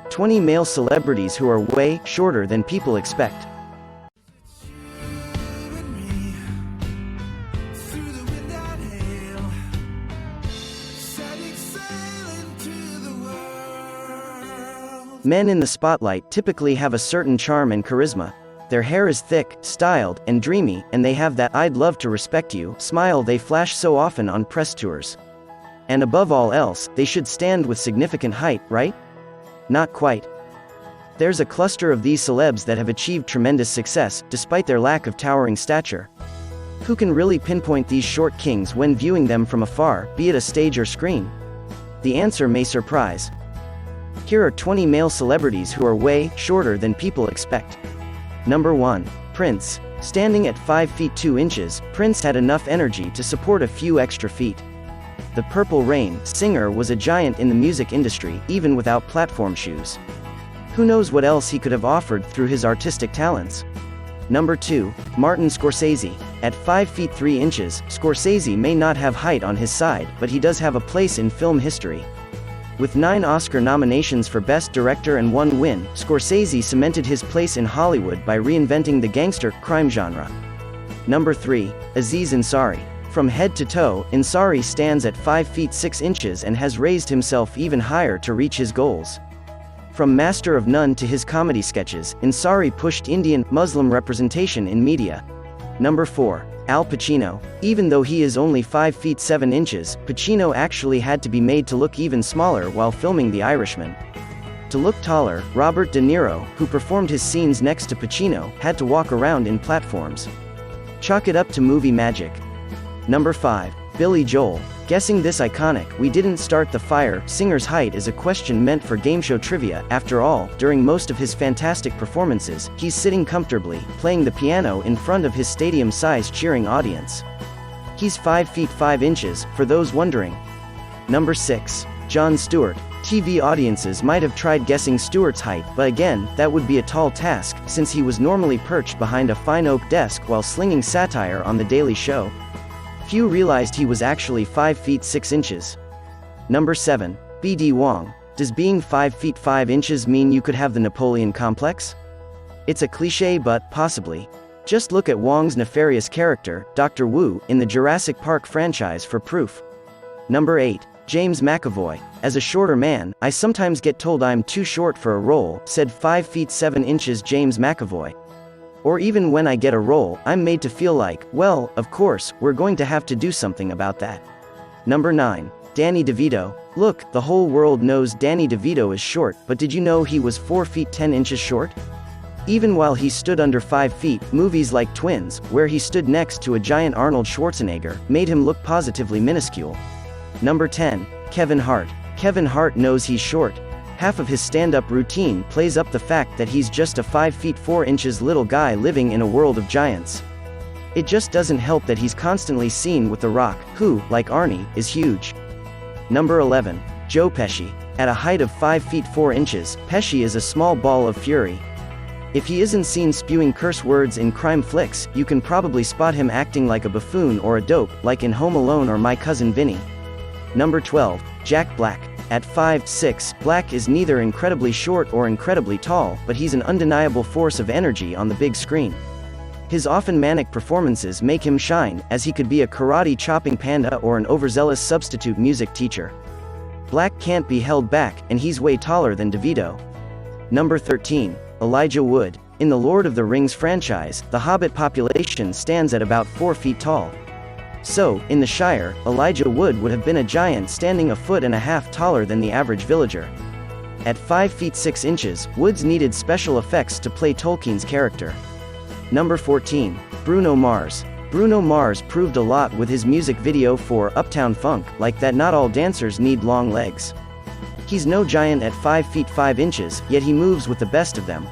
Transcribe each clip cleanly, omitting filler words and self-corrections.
20 male celebrities who are way shorter than people expect. Men in the spotlight typically have a certain charm and charisma. Their hair is thick, styled, and dreamy, and they have that "I'd love to respect you" smile they flash so often on press tours. And above all else, they should stand with significant height, right? Not quite. There's a cluster of these celebs that have achieved tremendous success, despite their lack of towering stature. Who can really pinpoint these short kings when viewing them from afar, be it a stage or screen? The answer may surprise. Here are 20 male celebrities who are way shorter than people expect. Number 1. Prince. Standing at 5 feet 2 inches, Prince had enough energy to support a few extra feet. The Purple Rain singer was a giant in the music industry, even without platform shoes. Who knows what else he could have offered through his artistic talents? Number 2. Martin Scorsese. At 5 feet 3 inches, Scorsese may not have height on his side, but he does have a place in film history. With 9 Oscar nominations for Best Director and 1 win, Scorsese cemented his place in Hollywood by reinventing the gangster crime genre. Number 3. Aziz Ansari. From head to toe, Ansari stands at 5 feet 6 inches and has raised himself even higher to reach his goals. From Master of None to his comedy sketches, Ansari pushed Indian, Muslim representation in media. Number 4. Al Pacino. Even though he is only 5 feet 7 inches, Pacino actually had to be made to look even smaller while filming The Irishman. To look taller, Robert De Niro, who performed his scenes next to Pacino, had to walk around in platforms. Chalk it up to movie magic. Number 5. Billy Joel. Guessing this iconic "We Didn't Start the Fire" singer's height is a question meant for game show trivia. After all, during most of his fantastic performances, he's sitting comfortably, playing the piano in front of his stadium-sized cheering audience. He's 5 feet 5 inches, for those wondering. Number 6. Jon Stewart. TV audiences might have tried guessing Stewart's height, but again, that would be a tall task, since he was normally perched behind a fine oak desk while slinging satire on The Daily Show. Few realized he was actually 5 feet 6 inches. Number 7. B.D. Wong. Does being 5 feet 5 inches mean you could have the Napoleon complex? It's a cliché, but possibly. Just look at Wong's nefarious character, Dr. Wu, in the Jurassic Park franchise for proof. Number 8. James McAvoy. As a shorter man, I sometimes get told I'm too short for a role, said 5 feet 7 inches James McAvoy. Or even when I get a role, I'm made to feel like, well, of course, we're going to have to do something about that. Number 9. Danny DeVito. Look, the whole world knows Danny DeVito is short, but did you know he was 4 feet 10 inches short? Even while he stood under 5 feet, movies like Twins, where he stood next to a giant Arnold Schwarzenegger, made him look positively minuscule. Number 10. Kevin Hart. Kevin Hart knows he's short. Half of his stand-up routine plays up the fact that he's just a 5 feet 4 inches little guy living in a world of giants. It just doesn't help that he's constantly seen with The Rock, who, like Arnie, is huge. Number 11. Joe Pesci. At a height of 5 feet 4 inches, Pesci is a small ball of fury. If he isn't seen spewing curse words in crime flicks, you can probably spot him acting like a buffoon or a dope, like in Home Alone or My Cousin Vinny. Number 12. Jack Black. At 5'6", Black is neither incredibly short or incredibly tall, but he's an undeniable force of energy on the big screen. His often manic performances make him shine, as he could be a karate-chopping panda or an overzealous substitute music teacher. Black can't be held back, and he's way taller than DeVito. Number 13. Elijah Wood. In the Lord of the Rings franchise, the Hobbit population stands at about 4 feet tall. So, in the Shire, Elijah Wood would have been a giant standing a foot and a half taller than the average villager. At 5 feet 6 inches, Woods needed special effects to play Tolkien's character. Number 14. Bruno Mars. Bruno Mars proved a lot with his music video for Uptown Funk, like that not all dancers need long legs. He's no giant at 5 feet 5 inches, yet he moves with the best of them.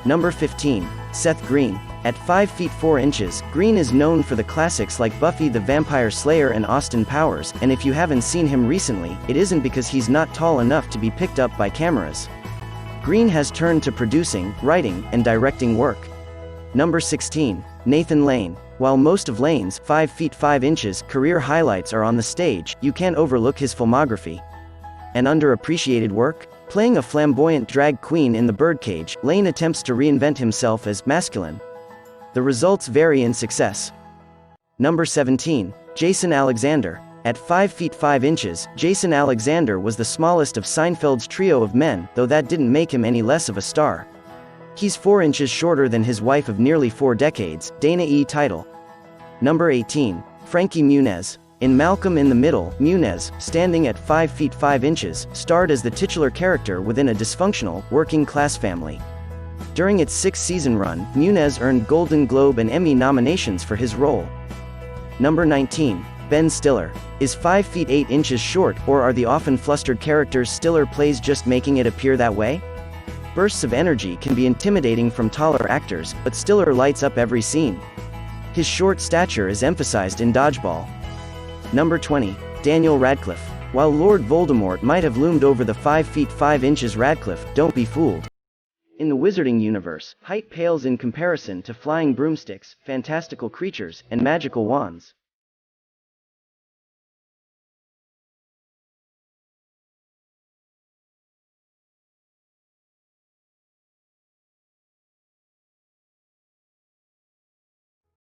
Number 15. Seth Green. At 5 feet 4 inches, Green is known for the classics like Buffy the Vampire Slayer and Austin Powers, and if you haven't seen him recently, it isn't because he's not tall enough to be picked up by cameras. Green has turned to producing, writing, and directing work. Number 16. Nathan Lane. While most of Lane's 5 feet 5 inches career highlights are on the stage, you can't overlook his filmography. An underappreciated work? Playing a flamboyant drag queen in the birdcage, Lane attempts to reinvent himself as masculine. The results vary in success. Number 17. Jason Alexander. At 5 feet 5 inches, Jason Alexander was the smallest of Seinfeld's trio of men, though that didn't make him any less of a star. He's 4 inches shorter than his wife of nearly 4 decades, Dana E. Title. Number 18. Frankie Muniz. In Malcolm in the Middle, Muniz, standing at 5 feet 5 inches, starred as the titular character within a dysfunctional, working-class family. During its 6-season run, Muniz earned Golden Globe and Emmy nominations for his role. Number 19. Ben Stiller. Is 5 feet 8 inches short, or are the often flustered characters Stiller plays just making it appear that way? Bursts of energy can be intimidating from taller actors, but Stiller lights up every scene. His short stature is emphasized in Dodgeball. Number 20. Daniel Radcliffe. While Lord Voldemort might have loomed over the 5 feet 5 inches Radcliffe, don't be fooled. In the Wizarding universe, height pales in comparison to flying broomsticks, fantastical creatures, and magical wands.